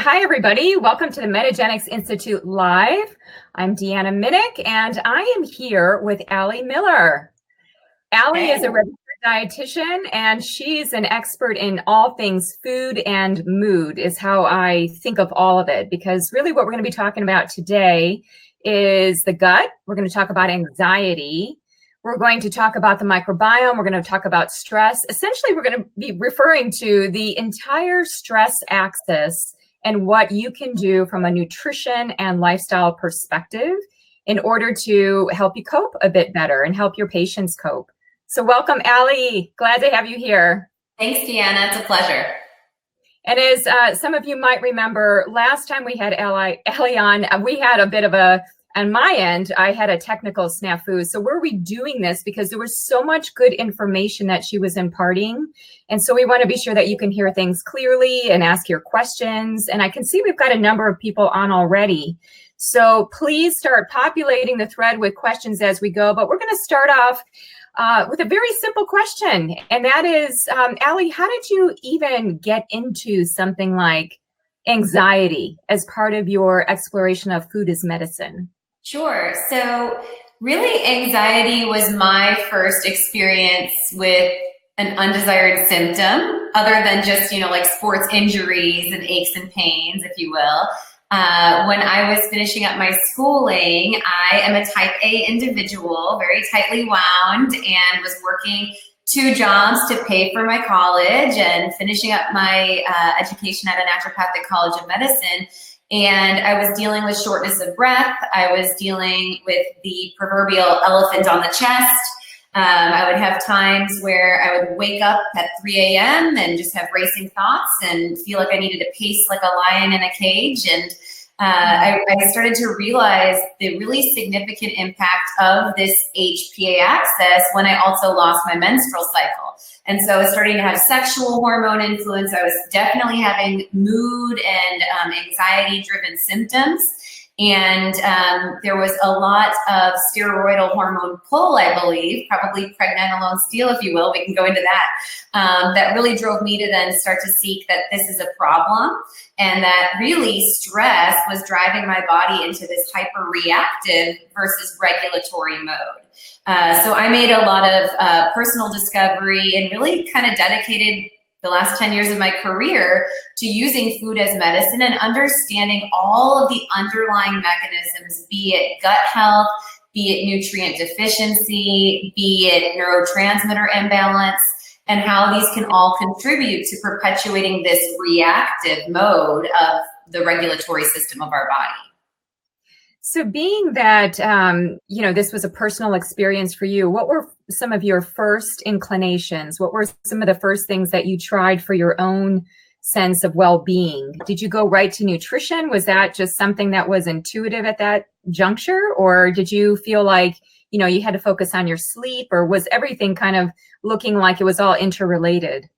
Hi, everybody. Welcome to the Metagenics Institute Live. I'm Deanna Minich, and I am here with Allie Miller. Allie is a registered dietitian, and she's an expert in all things food and mood, is how I think of all of it, because really what we're going to be talking about today is the gut. We're going to talk about anxiety. We're going to talk about the microbiome. We're going to talk about stress. Essentially, we're going to be referring to the entire stress axis and what you can do from a nutrition and lifestyle perspective in order to help you cope a bit better and help your patients cope. So welcome, Allie. Glad to have you here. Thanks, Deanna. It's a pleasure. And as some of you might remember, last time we had Allie on, we had a bit of on my end, I had a technical snafu. So we're redoing this because there was so much good information that she was imparting. And so we want to be sure that you can hear things clearly and ask your questions. And I can see we've got a number of people on already. So please start populating the thread with questions as we go. But we're going to start off with a very simple question. And that is, Allie, how did you even get into something like anxiety as part of your exploration of food as medicine? Sure. So really, anxiety was my first experience with an undesired symptom, other than just, like sports injuries and aches and pains, if you will. When I was finishing up my schooling, I am a type A individual, very tightly wound, and was working 2 jobs to pay for my college and finishing up my education at a naturopathic college of medicine. And I was dealing with shortness of breath. I was dealing with the proverbial elephant on the chest. I would have times where I would wake up at 3 a.m. and just have racing thoughts and feel like I needed to pace like a lion in a cage. And I started to realize the really significant impact of this HPA-axis when I also lost my menstrual cycle. And so I was starting to have sexual hormone influence. I was definitely having mood and anxiety-driven symptoms. And there was a lot of steroidal hormone pull, I believe, probably pregnenolone steal, if you will. We can go into that. That really drove me to then start to seek that this is a problem, and that really stress was driving my body into this hyper-reactive versus regulatory mode. So I made a lot of personal discovery and really kind of dedicated the last 10 years of my career to using food as medicine and understanding all of the underlying mechanisms, be it gut health, be it nutrient deficiency, be it neurotransmitter imbalance, and how these can all contribute to perpetuating this reactive mode of the regulatory system of our body. So being that, this was a personal experience for you, what were some of your first inclinations? What were some of the first things that you tried for your own sense of well-being? Did you go right to nutrition? Was that just something that was intuitive at that juncture? Or did you feel like, you had to focus on your sleep? Or was everything kind of looking like it was all interrelated?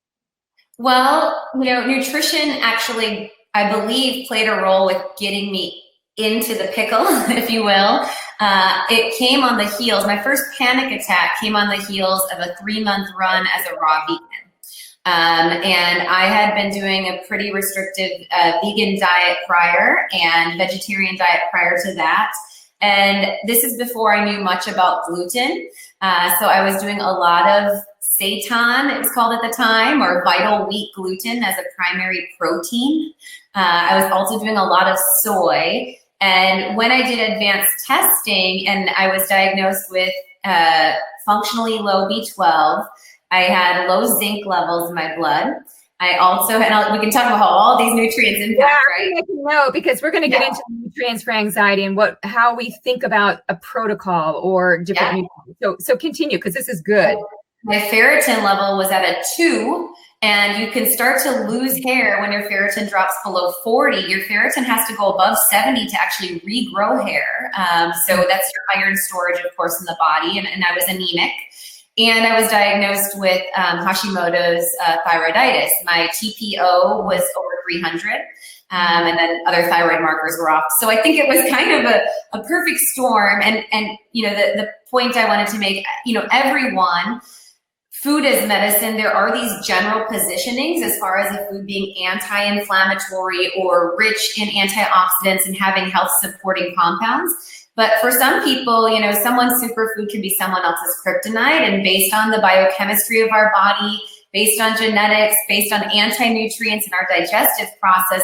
Well, nutrition actually, I believe, played a role with getting me into the pickle, if you will. It came on the heels. My first panic attack came on the heels of a 3-month run as a raw vegan. And I had been doing a pretty restrictive vegan diet prior and vegetarian diet prior to that. And this is before I knew much about gluten. So I was doing a lot of seitan, it was called at the time, or vital wheat gluten as a primary protein. I was also doing a lot of soy. And when I did advanced testing and I was diagnosed with functionally low B12, I had low zinc levels in my blood. I also had, we can talk about how all these nutrients impact, right? I can know, because we're going to get into nutrients for anxiety and how we think about a protocol or different nutrients. So continue, because this is good. My ferritin level was at a 2. And you can start to lose hair when your ferritin drops below 40. Your ferritin has to go above 70 to actually regrow hair. So that's your iron storage, of course, in the body. And I was anemic. And I was diagnosed with Hashimoto's thyroiditis. My TPO was over 300. And then other thyroid markers were off. So I think it was kind of a perfect storm. And the point I wanted to make, everyone food as medicine, there are these general positionings as far as a food being anti-inflammatory or rich in antioxidants and having health supporting compounds. But for some people, you know, someone's superfood can be someone else's kryptonite, and based on the biochemistry of our body, based on genetics, based on anti-nutrients in our digestive process,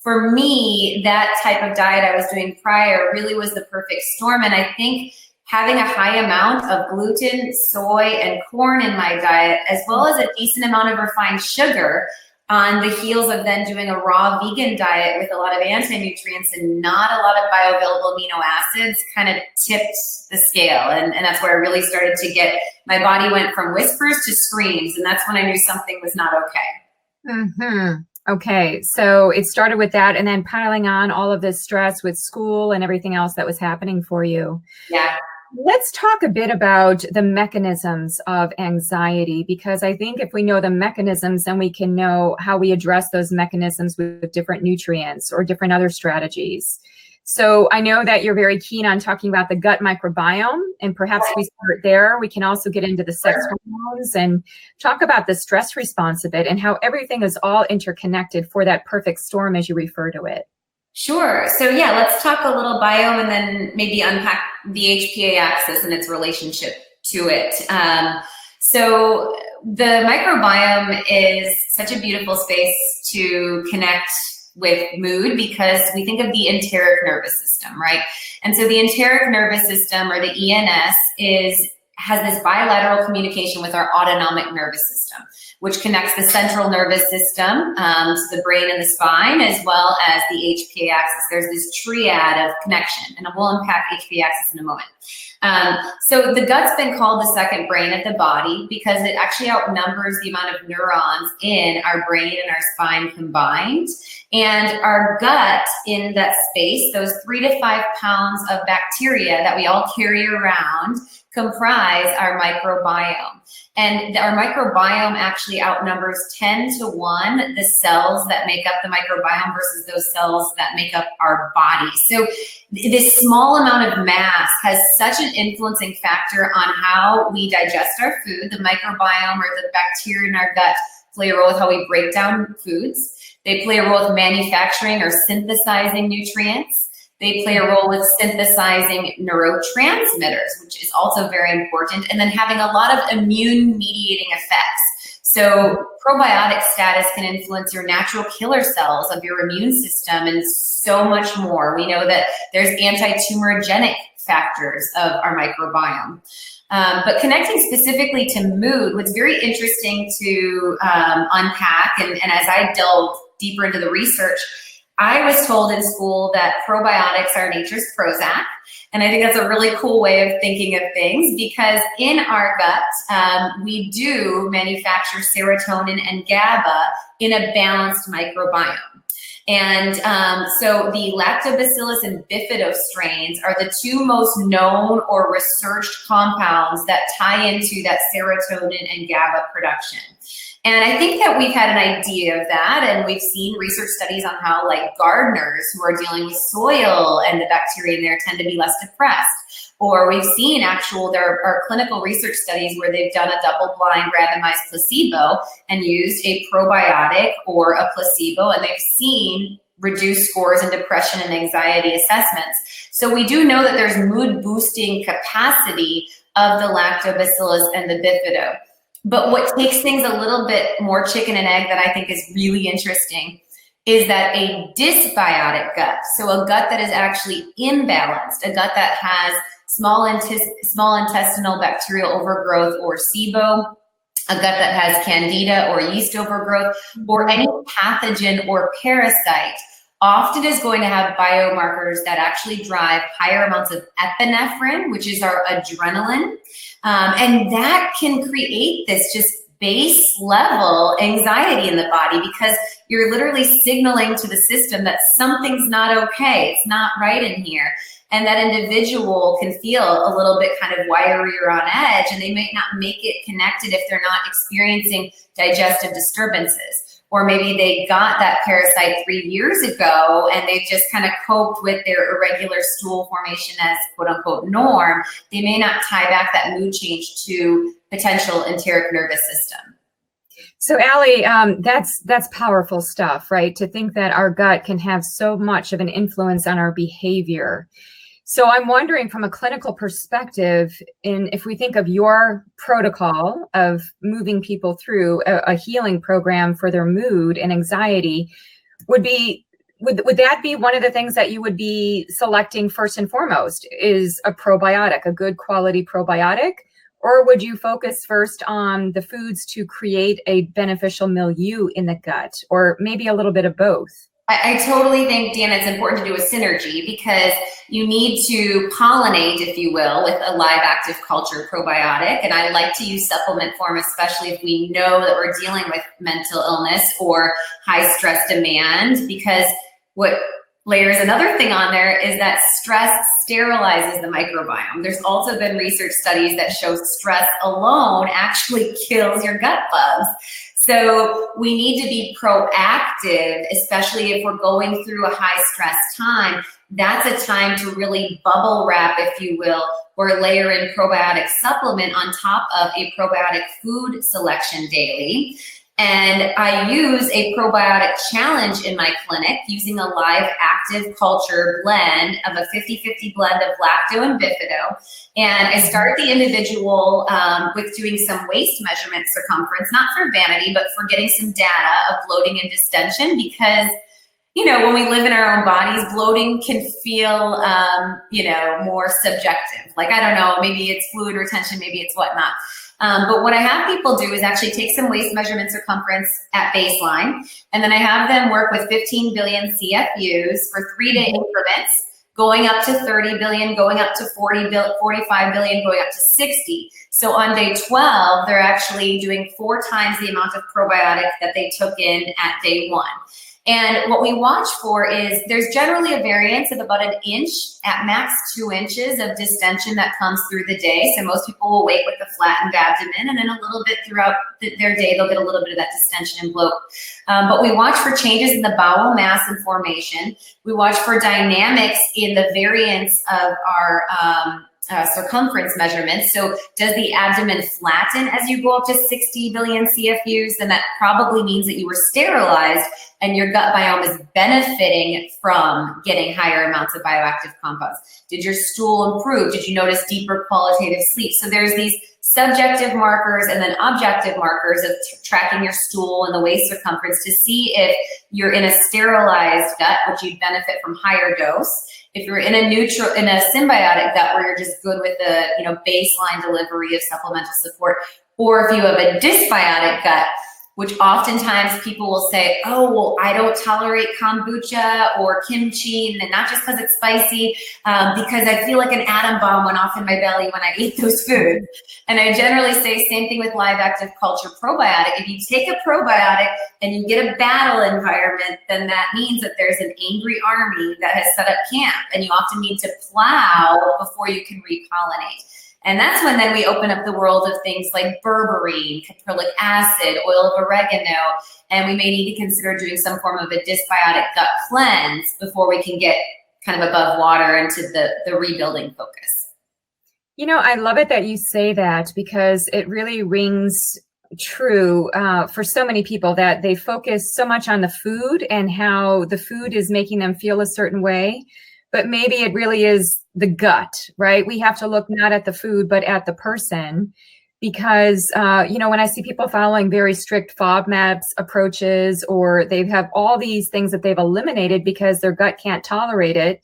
for me, that type of diet I was doing prior really was the perfect storm. And I think having a high amount of gluten, soy, and corn in my diet, as well as a decent amount of refined sugar on the heels of then doing a raw vegan diet with a lot of anti-nutrients and not a lot of bioavailable amino acids, kind of tipped the scale. And that's where I really started to get, my body went from whispers to screams. And that's when I knew something was not okay. Mm-hmm. Okay, so it started with that, and then piling on all of this stress with school and everything else that was happening for you. Yeah. Let's talk a bit about the mechanisms of anxiety, because I think if we know the mechanisms, then we can know how we address those mechanisms with different nutrients or different other strategies. So I know that you're very keen on talking about the gut microbiome, and perhaps we start there. We can also get into the sex hormones and talk about the stress response of it and how everything is all interconnected for that perfect storm, as you refer to it. Sure. So yeah, let's talk a little biome and then maybe unpack the HPA-axis and its relationship to it. So the microbiome is such a beautiful space to connect with mood, because we think of the enteric nervous system, right? And so the enteric nervous system, or the ENS, has this bilateral communication with our autonomic nervous system, which connects the central nervous system to the brain and the spine, as well as the HPA-axis. There's this triad of connection, and we'll unpack HPA-axis in a moment. So the gut's been called the second brain of the body because it actually outnumbers the amount of neurons in our brain and our spine combined. And our gut, in that space, those 3 to 5 pounds of bacteria that we all carry around, comprise our microbiome. And our microbiome actually outnumbers 10 to 1 the cells that make up the microbiome versus those cells that make up our body. So this small amount of mass has such an influencing factor on how we digest our food. The microbiome, or the bacteria in our gut, play a role with how we break down foods. They play a role with manufacturing or synthesizing nutrients. They play a role with synthesizing neurotransmitters, which is also very important, and then having a lot of immune mediating effects. So probiotic status can influence your natural killer cells of your immune system and so much more. We know that there's anti-tumorigenic factors of our microbiome. But connecting specifically to mood, what's very interesting to unpack, and as I delve deeper into the research, I was told in school that probiotics are nature's Prozac. And I think that's a really cool way of thinking of things, because in our gut, we do manufacture serotonin and GABA in a balanced microbiome. And so the lactobacillus and bifido strains are the 2 most known or researched compounds that tie into that serotonin and GABA production. And I think that we've had an idea of that, and we've seen research studies on how, like, gardeners who are dealing with soil and the bacteria in there tend to be less depressed. Or we've seen there are clinical research studies where they've done a double-blind randomized placebo and used a probiotic or a placebo, and they've seen reduced scores in depression and anxiety assessments. So we do know that there's mood-boosting capacity of the lactobacillus and the bifido. But what takes things a little bit more chicken and egg that I think is really interesting is that a dysbiotic gut, so a gut that is actually imbalanced, a gut that has small intestinal bacterial overgrowth or SIBO, a gut that has candida or yeast overgrowth, or any pathogen or parasite, often is going to have biomarkers that actually drive higher amounts of epinephrine, which is our adrenaline. And that can create this just base level anxiety in the body, because you're literally signaling to the system that something's not okay. It's not right in here. And that individual can feel a little bit kind of wiry or on edge, and they might not make it connected if they're not experiencing digestive disturbances. or maybe they got that parasite 3 years ago and they've just kind of coped with their irregular stool formation as quote unquote norm, they may not tie back that mood change to potential enteric nervous system. So Allie, that's powerful stuff, right? To think that our gut can have so much of an influence on our behavior. So I'm wondering from a clinical perspective, if we think of your protocol of moving people through a healing program for their mood and anxiety, would that be one of the things that you would be selecting first and foremost, is a probiotic, a good quality probiotic? Or would you focus first on the foods to create a beneficial milieu in the gut, or maybe a little bit of both? I totally think, Deanna, it's important to do a synergy because you need to pollinate, if you will, with a live active culture probiotic. And I like to use supplement form, especially if we know that we're dealing with mental illness or high stress demand, because what layers another thing on there is that stress sterilizes the microbiome. There's also been research studies that show stress alone actually kills your gut bugs. So we need to be proactive, especially if we're going through a high stress time. That's a time to really bubble wrap, if you will, or layer in probiotic supplement on top of a probiotic food selection daily. And I use a probiotic challenge in my clinic using a live active culture blend of a 50-50 blend of lacto and bifido. And I start the individual with doing some waist measurement circumference, not for vanity, but for getting some data of bloating and distension, because when we live in our own bodies, bloating can feel, more subjective. Like, I don't know, maybe it's fluid retention, maybe it's whatnot. But what I have people do is actually take some waist measurement circumference at baseline, and then I have them work with 15 billion CFUs for 3-day increments, going up to 30 billion, going up to 45 billion, going up to 60. So on day 12, they're actually doing 4 times the amount of probiotic that they took in at day 1. And what we watch for is there's generally a variance of about 1 inch, at max 2 inches of distension that comes through the day. So most people will wake with a flattened abdomen, and then a little bit throughout their day, they'll get a little bit of that distension and bloat. But we watch for changes in the bowel mass and formation. We watch for dynamics in the variance of our circumference measurements. So does the abdomen flatten as you go up to 60 billion CFUs? Then that probably means that you were sterilized and your gut biome is benefiting from getting higher amounts of bioactive compounds. Did your stool improve? Did you notice deeper qualitative sleep? So there's these subjective markers and then objective markers of tracking your stool and the waist circumference to see if you're in a sterilized gut, which you'd benefit from higher dose. If you're in a symbiotic gut where you're just good with the baseline delivery of supplemental support, or if you have a dysbiotic gut, which oftentimes people will say, oh, well, I don't tolerate kombucha or kimchi, and not just because it's spicy, because I feel like an atom bomb went off in my belly when I ate those foods. And I generally say same thing with live active culture probiotic. If you take a probiotic and you get a battle environment, then that means that there's an angry army that has set up camp, and you often need to plow before you can repollinate. And that's when then we open up the world of things like berberine, caprylic acid, oil of oregano, and we may need to consider doing some form of a dysbiotic gut cleanse before we can get kind of above water into the rebuilding focus. I love it that you say that, because it really rings true for so many people, that they focus so much on the food and how the food is making them feel a certain way. But maybe it really is the gut, right? We have to look not at the food, but at the person, because, when I see people following very strict FODMAPs approaches, or they have all these things that they've eliminated because their gut can't tolerate it,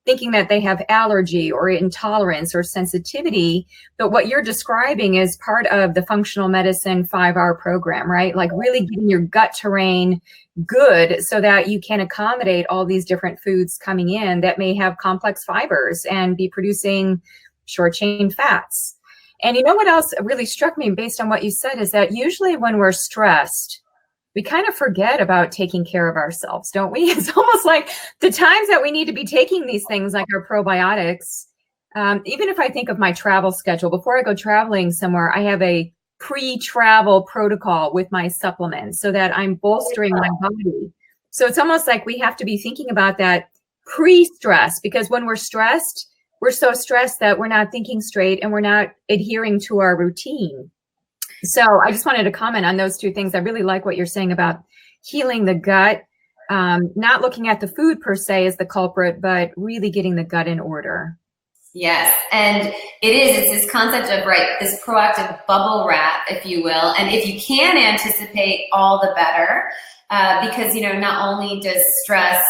thinking that they have allergy or intolerance or sensitivity. But what you're describing is part of the functional medicine 5R program, right? Like really getting your gut terrain good so that you can accommodate all these different foods coming in that may have complex fibers and be producing short chain fats. And what else really struck me based on what you said is that usually when we're stressed, we kind of forget about taking care of ourselves, don't we? It's almost like the times that we need to be taking these things like our probiotics. Even if I think of my travel schedule, before I go traveling somewhere, I have a pre-travel protocol with my supplements so that I'm bolstering my body. So it's almost like we have to be thinking about that pre-stress, because when we're stressed, we're so stressed that we're not thinking straight and we're not adhering to our routine. So I just wanted to comment on those two things. I really like what you're saying about healing the gut, not looking at the food per se as the culprit, but really getting the gut in order. Yes, and it's this concept of, right, this proactive bubble wrap, if you will. And if you can anticipate, all the better, because, not only does stress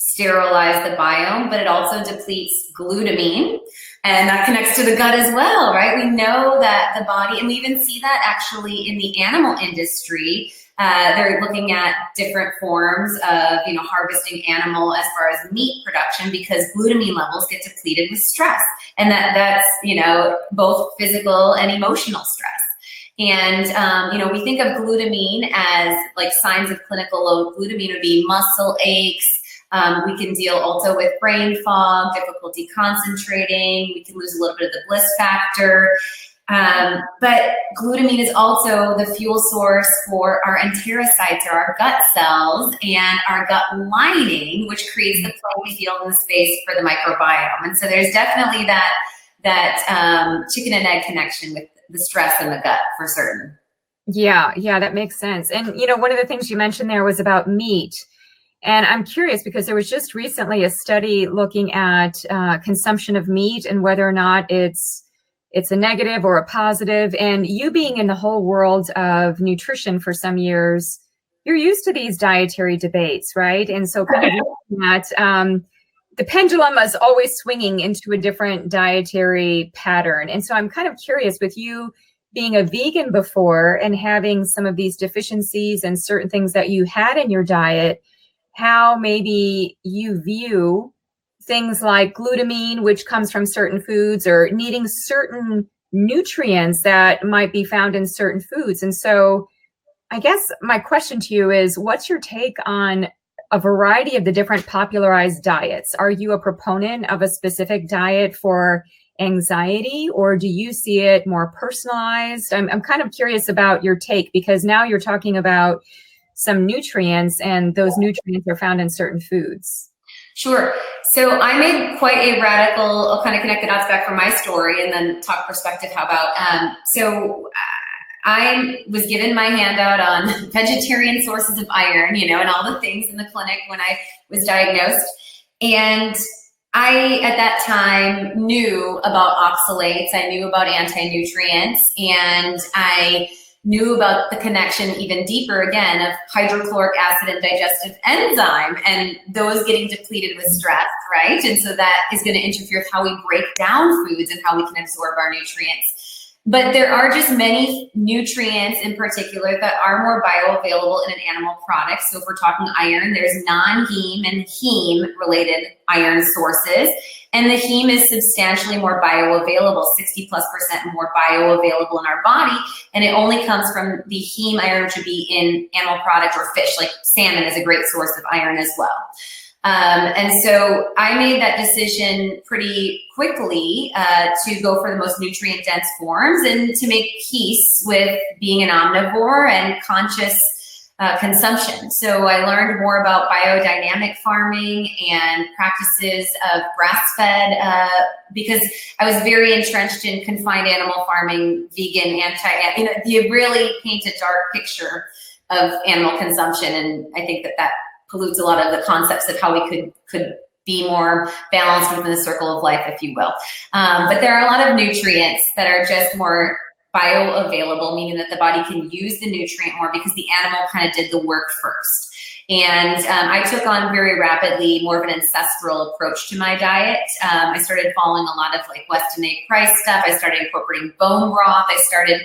sterilize the biome, but it also depletes glutamine, and that connects to the gut as well, right? We know that the body, and we even see that actually in the animal industry. They're looking at different forms of, harvesting animal as far as meat production, because glutamine levels get depleted with stress. And that's, both physical and emotional stress. And, we think of glutamine as like signs of clinical low glutamine would be muscle aches. We can deal also with brain fog, difficulty concentrating. We can lose a little bit of the bliss factor. But glutamine is also the fuel source for our enterocytes, or our gut cells, and our gut lining, which creates the playing field and the space for the microbiome. And so there's definitely that chicken and egg connection with the stress in the gut, for certain. Yeah, that makes sense. And, one of the things you mentioned there was about meat. And I'm curious because there was just recently a study looking at consumption of meat and whether or not it's a negative or a positive. And you being in the whole world of nutrition for some years, you're used to these dietary debates, right? And so kind of looking at the pendulum is always swinging into a different dietary pattern. And so I'm kind of curious, with you being a vegan before and having some of these deficiencies and certain things that you had in your diet, how maybe you view things like glutamine, which comes from certain foods, or needing certain nutrients that might be found in certain foods. And so I guess my question to you is, what's your take on a variety of the different popularized diets? Are you a proponent of a specific diet for anxiety, or do you see it more personalized? I'm kind of curious about your take, because now you're talking about some nutrients, and those nutrients are found in certain foods. Sure. So I made quite a radical, I'll kind of connect the dots back from my story and then talk perspective. How about, I was given my handout on vegetarian sources of iron, and all the things in the clinic when I was diagnosed. And I, at that time, knew about oxalates, I knew about anti-nutrients, and I knew about the connection even deeper, again, of hydrochloric acid and digestive enzyme, and those getting depleted with stress, right? And so that is going to interfere with how we break down foods and how we can absorb our nutrients. But there are just many nutrients in particular that are more bioavailable in an animal product. So if we're talking iron, there's non-heme and heme related iron sources. And the heme is substantially more bioavailable, 60+% more bioavailable in our body. And it only comes from the heme iron, which would be in animal product or fish, like salmon is a great source of iron as well. And so I made that decision pretty quickly to go for the most nutrient dense forms and to make peace with being an omnivore and conscious consumption. So I learned more about biodynamic farming and practices of grass-fed because I was very entrenched in confined animal farming, vegan, you really paint a dark picture of animal consumption. And I think that pollutes a lot of the concepts of how we could be more balanced within the circle of life, if you will. But there are a lot of nutrients that are just more bioavailable, meaning that the body can use the nutrient more because the animal kind of did the work first. And I took on very rapidly more of an ancestral approach to my diet. I started following a lot of like Weston A. Price stuff. I started incorporating bone broth. I started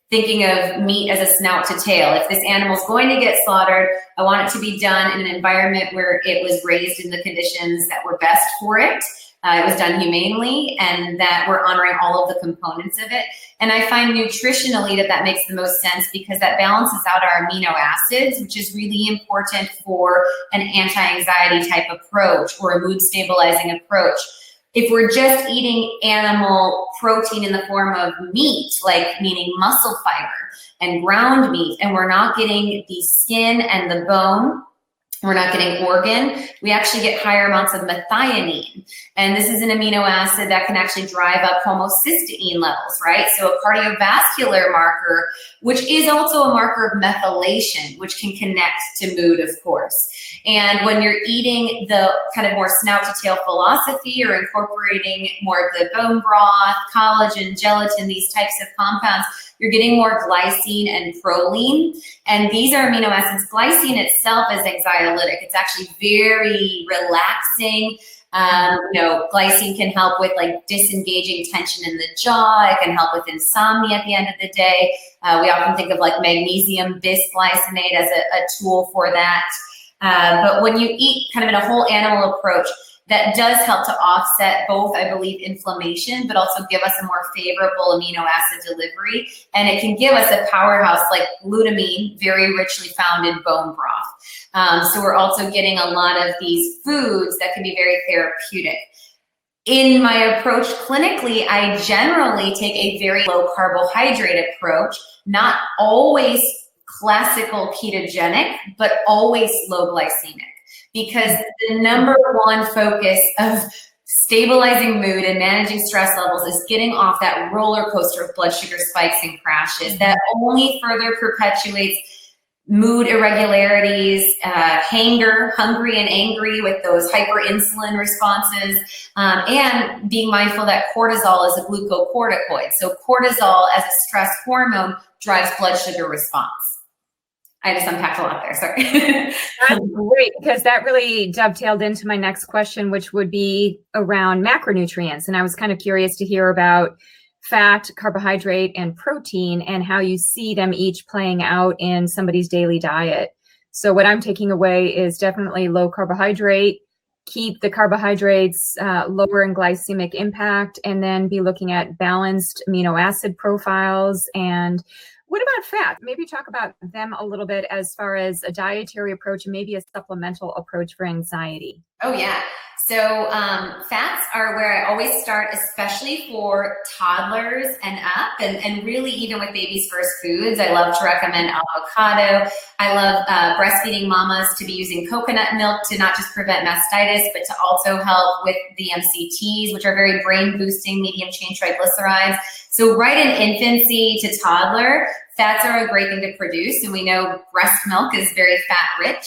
thinking of meat as a snout to tail. If this animal's going to get slaughtered, I want it to be done in an environment where it was raised in the conditions that were best for it. It was done humanely, and that we're honoring all of the components of it. And I find nutritionally that makes the most sense because that balances out our amino acids, which is really important for an anti-anxiety type approach or a mood stabilizing approach. If we're just eating animal protein in the form of meat, like meaning muscle fiber and ground meat, and we're not getting the skin and the bone, we're not getting organ, we actually get higher amounts of methionine. And this is an amino acid that can actually drive up homocysteine levels, right? So a cardiovascular marker, which is also a marker of methylation, which can connect to mood, of course. And when you're eating the kind of more snout to tail philosophy or incorporating more of the bone broth, collagen, gelatin, these types of compounds, you're getting more glycine and proline. And these are amino acids. Glycine itself is anxiolytic. It's actually very relaxing. Glycine can help with like disengaging tension in the jaw. It can help with insomnia at the end of the day. We often think of like magnesium bisglycinate as a tool for that. But when you eat kind of in a whole animal approach, that does help to offset both, I believe, inflammation, but also give us a more favorable amino acid delivery. And it can give us a powerhouse like glutamine, very richly found in bone broth. So we're also getting a lot of these foods that can be very therapeutic. In my approach clinically, I generally take a very low carbohydrate approach, not always classical ketogenic, but always low glycemic. Because the number one focus of stabilizing mood and managing stress levels is getting off that roller coaster of blood sugar spikes and crashes. That only further perpetuates mood irregularities, hungry and angry with those hyperinsulin responses, and being mindful that cortisol is a glucocorticoid. So cortisol as a stress hormone drives blood sugar response. I just unpacked a lot there, sorry. That's great, because that really dovetailed into my next question, which would be around macronutrients. And I was kind of curious to hear about fat, carbohydrate, and protein and how you see them each playing out in somebody's daily diet. So what I'm taking away is definitely low carbohydrate, keep the carbohydrates lower in glycemic impact, and then be looking at balanced amino acid profiles. And what about fat? Maybe talk about them a little bit as far as a dietary approach and maybe a supplemental approach for anxiety. Oh, yeah. So fats are where I always start, especially for toddlers and up, and really even with babies' first foods. I love to recommend avocado. I love breastfeeding mamas to be using coconut milk to not just prevent mastitis, but to also help with the MCTs, which are very brain-boosting medium chain triglycerides. So right in infancy to toddler, fats are a great thing to produce, and we know breast milk is very fat-rich.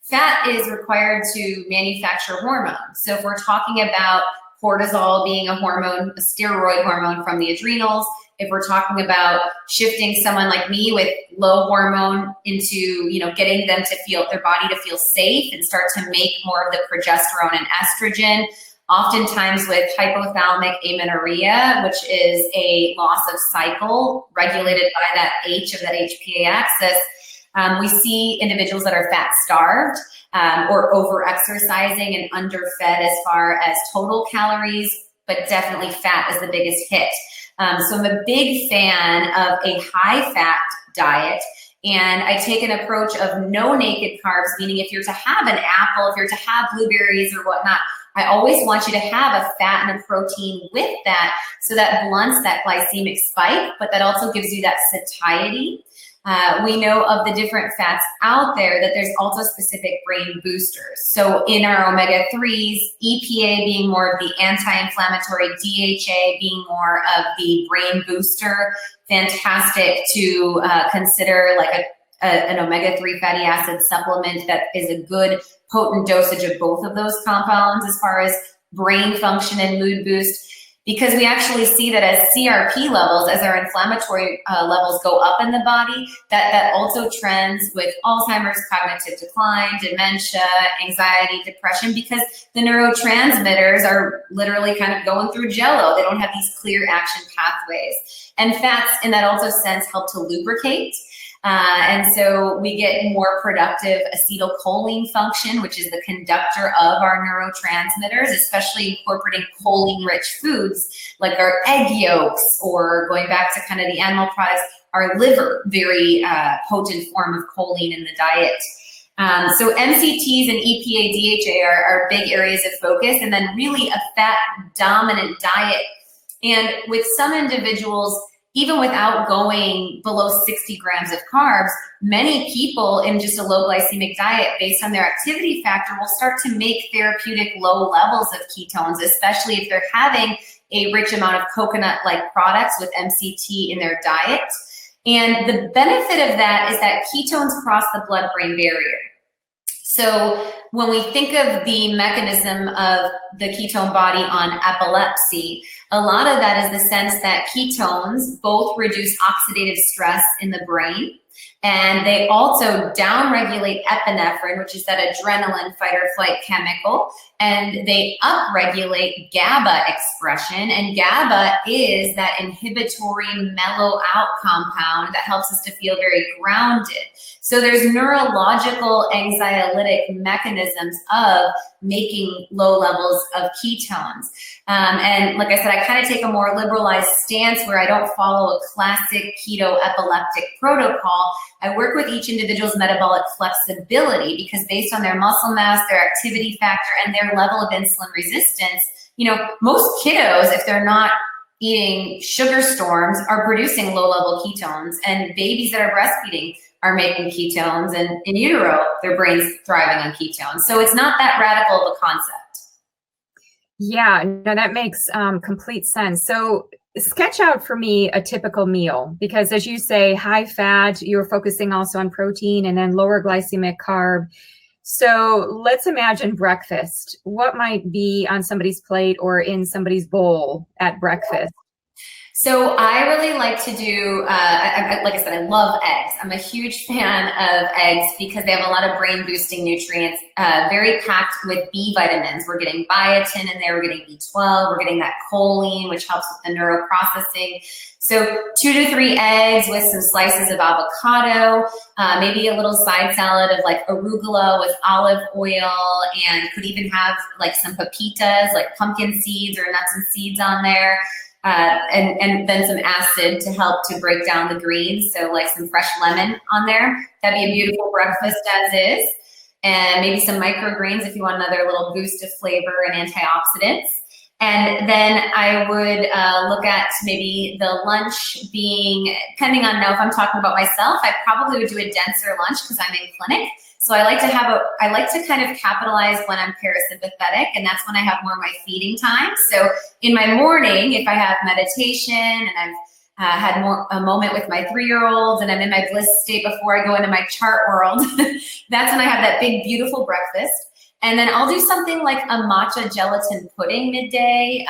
Fat is required to manufacture hormones. So if we're talking about cortisol being a hormone, a steroid hormone from the adrenals, if we're talking about shifting someone like me with low hormone into, getting them to feel their body to feel safe and start to make more of the progesterone and estrogen, oftentimes with hypothalamic amenorrhea, which is a loss of cycle regulated by that H of that HPA-axis, we see individuals that are fat starved or over-exercising and underfed as far as total calories, but definitely fat is the biggest hit. So I'm a big fan of a high-fat diet, and I take an approach of no naked carbs, meaning if you're to have an apple, if you're to have blueberries or whatnot, I always want you to have a fat and a protein with that, so that blunts that glycemic spike, but that also gives you that satiety. We know of the different fats out there that there's also specific brain boosters. So in our omega-3s, EPA being more of the anti-inflammatory, DHA being more of the brain booster, fantastic to consider like an omega-3 fatty acid supplement that is a good potent dosage of both of those compounds as far as brain function and mood boost. Because we actually see that as CRP levels, as our inflammatory levels go up in the body, that also trends with Alzheimer's, cognitive decline, dementia, anxiety, depression, because the neurotransmitters are literally kind of going through jello. They don't have these clear action pathways. And fats, in that also sense, help to lubricate. And so we get more productive acetylcholine function, which is the conductor of our neurotransmitters, especially incorporating choline-rich foods like our egg yolks, or going back to kind of the animal products, our liver, very potent form of choline in the diet. So MCTs and EPA, DHA are big areas of focus, and then really a fat dominant diet. And with some individuals, even without going below 60 grams of carbs, many people in just a low glycemic diet based on their activity factor will start to make therapeutic low levels of ketones, especially if they're having a rich amount of coconut-like products with MCT in their diet. And the benefit of that is that ketones cross the blood-brain barrier. So when we think of the mechanism of the ketone body on epilepsy, a lot of that is the sense that ketones both reduce oxidative stress in the brain, and they also downregulate epinephrine, which is that adrenaline fight or flight chemical, and they upregulate GABA expression. And GABA is that inhibitory mellow out compound that helps us to feel very grounded. So there's neurological anxiolytic mechanisms of making low levels of ketones. And like I said, I kind of take a more liberalized stance where I don't follow a classic keto epileptic protocol. I work with each individual's metabolic flexibility because based on their muscle mass, their activity factor, and their level of insulin resistance, most kiddos, if they're not eating sugar storms, are producing low-level ketones, and babies that are breastfeeding are making ketones, and in utero, their brain's thriving on ketones. So it's not that radical of a concept. Yeah, no, that makes complete sense. So sketch out for me a typical meal, because as you say, high fat, you're focusing also on protein, and then lower glycemic carb. So let's imagine breakfast. What might be on somebody's plate or in somebody's bowl at breakfast? So I really like to do, like I said, I love eggs. I'm a huge fan of eggs because they have a lot of brain boosting nutrients, very packed with B vitamins. We're getting biotin in there, we're getting B12, we're getting that choline, which helps with the neuroprocessing. So 2 to 3 eggs with some slices of avocado, maybe a little side salad of like arugula with olive oil, and could even have like some pepitas, like pumpkin seeds or nuts and seeds on there. And then some acid to help to break down the greens. So like some fresh lemon on there. That'd be a beautiful breakfast as is. And maybe some microgreens if you want another little boost of flavor and antioxidants. And then I would look at maybe the lunch being, depending on now if I'm talking about myself, I probably would do a denser lunch because I'm in clinic. So I like to kind of capitalize when I'm parasympathetic, and that's when I have more of my feeding time. So in my morning, if I have meditation and I've had a moment with my 3-year-olds and I'm in my bliss state before I go into my chart world, that's when I have that big, beautiful breakfast. And then I'll do something like a matcha gelatin pudding midday,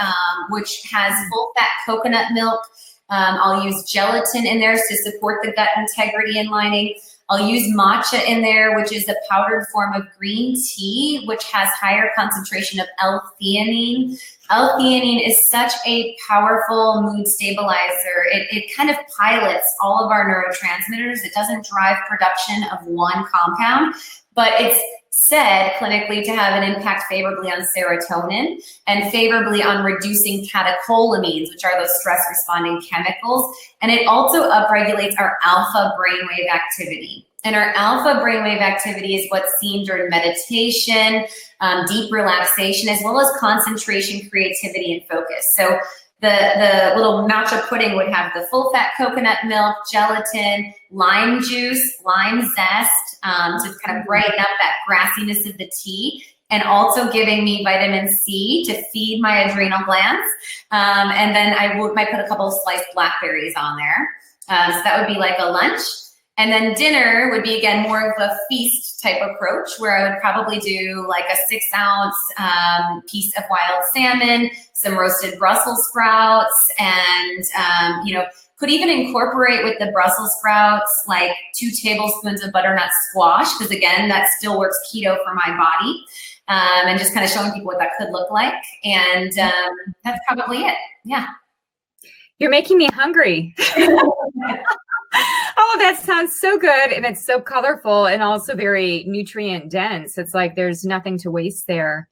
which has full fat coconut milk. I'll use gelatin in there to support the gut integrity and lining. I'll use matcha in there, which is a powdered form of green tea, which has higher concentration of L-theanine. L-theanine is such a powerful mood stabilizer. It kind of pilots all of our neurotransmitters. It doesn't drive production of one compound, but it's said clinically to have an impact favorably on serotonin and favorably on reducing catecholamines, which are those stress responding chemicals. And it also upregulates our alpha brainwave activity. And our alpha brainwave activity is what's seen during meditation, deep relaxation, as well as concentration, creativity, and focus. So the little matcha pudding would have the full fat coconut milk, gelatin, lime juice, lime zest, to kind of brighten up that grassiness of the tea, and also giving me vitamin C to feed my adrenal glands. And then I might put a couple of sliced blackberries on there. So that would be like a lunch. And then dinner would be, again, more of a feast type approach where I would probably do like a 6-ounce piece of wild salmon, some roasted Brussels sprouts, and, could even incorporate with the Brussels sprouts like 2 tablespoons of butternut squash, because again, that still works keto for my body, and just kind of showing people what that could look like. And that's probably it. Yeah. You're making me hungry. Oh, that sounds so good. And it's so colorful and also very nutrient dense. It's like there's nothing to waste there.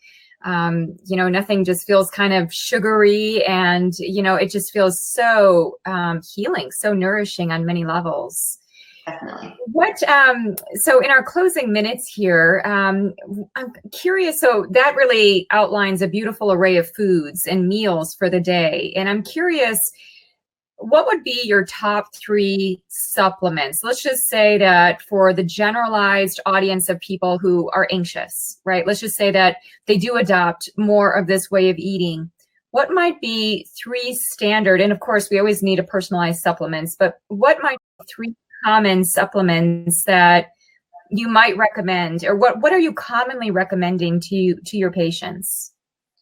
Nothing just feels kind of sugary, and, it just feels so healing, so nourishing on many levels. Definitely. So in our closing minutes here, I'm curious. So that really outlines a beautiful array of foods and meals for the day. And I'm curious, what would be your top 3 supplements? Let's just say that for the generalized audience of people who are anxious, right? Let's just say that they do adopt more of this way of eating. What might be 3 standard, and of course we always need a personalized supplements, but what might be 3 common supplements that you might recommend, or what are you commonly recommending to your patients?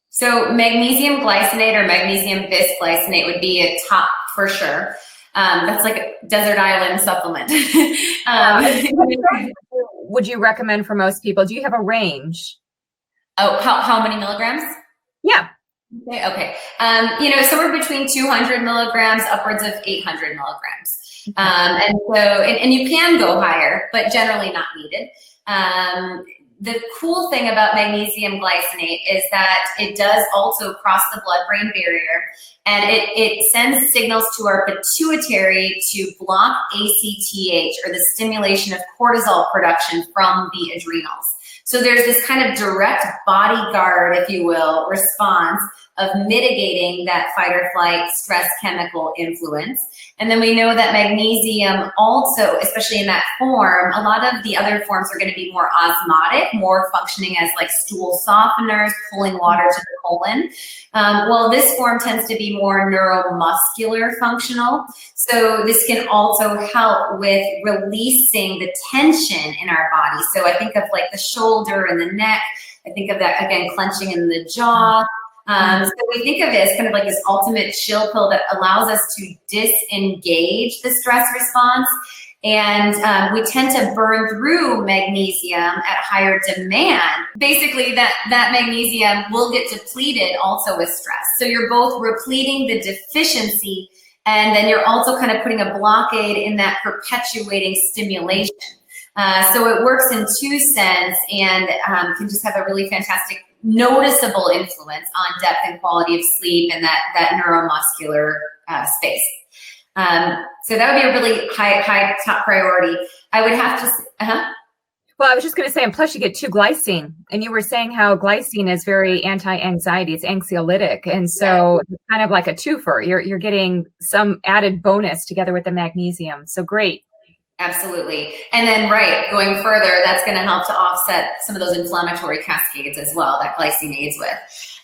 So magnesium glycinate or magnesium bisglycinate would be a top for sure. That's like a desert island supplement. Would you recommend for most people? Do you have a range? Oh, how many milligrams? Yeah. Okay. Somewhere between 200 milligrams upwards of 800 milligrams. And you can go higher, but generally not needed. The cool thing about magnesium glycinate is that it does also cross the blood-brain barrier, and it sends signals to our pituitary to block ACTH, or the stimulation of cortisol production from the adrenals. So there's this kind of direct bodyguard, if you will, response of mitigating that fight or flight stress chemical influence. And then we know that magnesium also, especially in that form, a lot of the other forms are going to be more osmotic, more functioning as like stool softeners, pulling water to the colon. Well, this form tends to be more neuromuscular functional. So this can also help with releasing the tension in our body. So I think of like the shoulder and the neck. I think of that, again, clenching in the jaw. So we think of it as kind of like this ultimate chill pill that allows us to disengage the stress response. And we tend to burn through magnesium at higher demand. Basically, that magnesium will get depleted also with stress. So you're both repleting the deficiency, and then you're also kind of putting a blockade in that perpetuating stimulation. So it works in 2 cents, and can just have a really fantastic, noticeable influence on depth and quality of sleep and that neuromuscular space. So that would be a really high top priority. I would have to, Well, I was just going to say, and plus you get 2-glycine, and you were saying how glycine is very anti-anxiety, it's anxiolytic, and so it's kind of like a twofer. You're getting some added bonus together with the magnesium. So great. Absolutely. And then, going further, that's going to help to offset some of those inflammatory cascades as well that glycine aids with.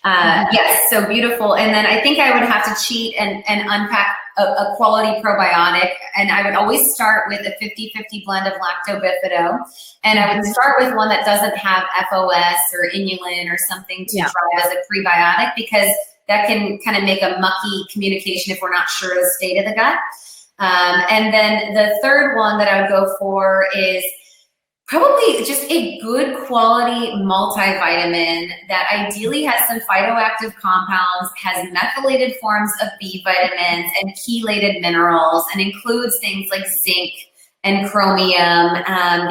Yes, so beautiful. And then I think I would have to cheat and unpack a quality probiotic. And I would always start with a 50-50 blend of lactobifido. And I would start with one that doesn't have FOS or inulin or something to drive as a prebiotic, because that can kind of make a mucky communication if we're not sure of the state of the gut. And then the third one that I would go for is probably just a good quality multivitamin that ideally has some phytoactive compounds, has methylated forms of B vitamins and chelated minerals, and includes things like zinc and chromium,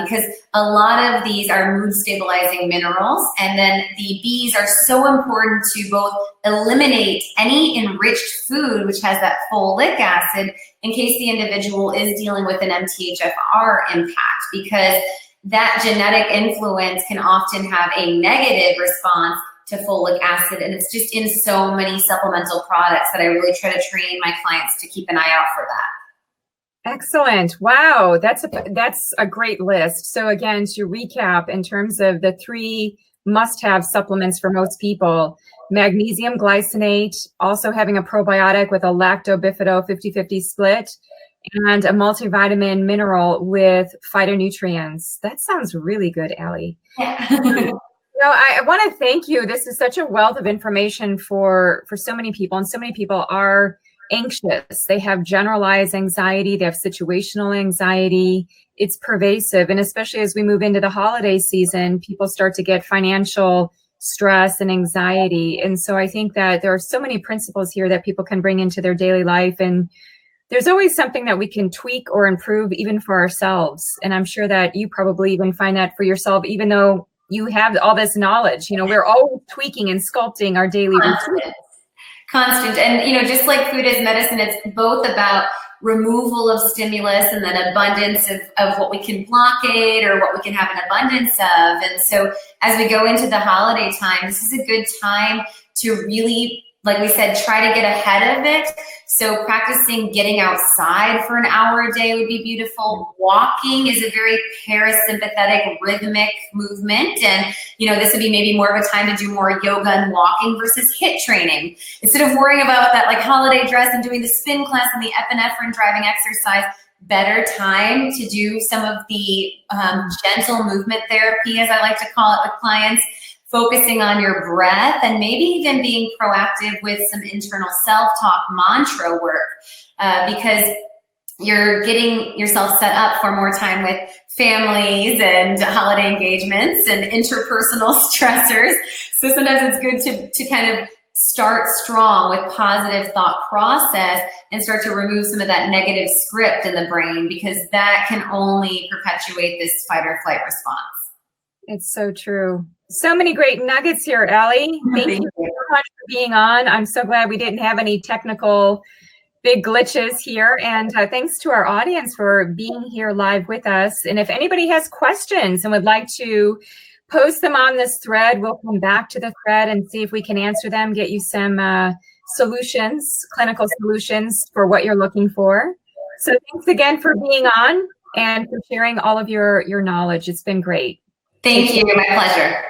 because a lot of these are mood stabilizing minerals. And then the Bs are so important to both eliminate any enriched food, which has that folic acid, in case the individual is dealing with an MTHFR impact, because that genetic influence can often have a negative response to folic acid. And it's just in so many supplemental products that I really try to train my clients to keep an eye out for that. Excellent. Wow. That's a great list. So again, to recap, in terms of the 3 must-have supplements for most people, magnesium glycinate, also having a probiotic with a lactobifido 50-50 split, and a multivitamin mineral with phytonutrients. That sounds really good, Allie. Yeah. I want to thank you. This is such a wealth of information for so many people, and so many people are anxious. They have generalized anxiety. They have situational anxiety. It's pervasive. And especially as we move into the holiday season, people start to get financial stress and anxiety. And so I think that there are so many principles here that people can bring into their daily life. And there's always something that we can tweak or improve even for ourselves. And I'm sure that you probably even find that for yourself, even though you have all this knowledge. We're always tweaking and sculpting our daily routine. Constant. And, just like food is medicine, it's both about removal of stimulus and then abundance of what we can blockade or what we can have an abundance of. And so as we go into the holiday time, this is a good time to really, like we said, try to get ahead of it. So practicing getting outside for an hour a day would be beautiful. Walking is a very parasympathetic, rhythmic movement. And, this would be maybe more of a time to do more yoga and walking versus HIIT training. Instead of worrying about that like holiday dress and doing the spin class and the epinephrine driving exercise, better time to do some of the gentle movement therapy, as I like to call it with clients, focusing on your breath and maybe even being proactive with some internal self-talk mantra work, because you're getting yourself set up for more time with families and holiday engagements and interpersonal stressors. So sometimes it's good to kind of start strong with positive thought process and start to remove some of that negative script in the brain, because that can only perpetuate this fight or flight response. It's so true. So many great nuggets here, Allie. Thank you so much for being on. I'm so glad we didn't have any technical big glitches here. And thanks to our audience for being here live with us. And if anybody has questions and would like to post them on this thread, we'll come back to the thread and see if we can answer them, get you some solutions, clinical solutions for what you're looking for. So thanks again for being on and for sharing all of your knowledge. It's been great. Thank you. My pleasure.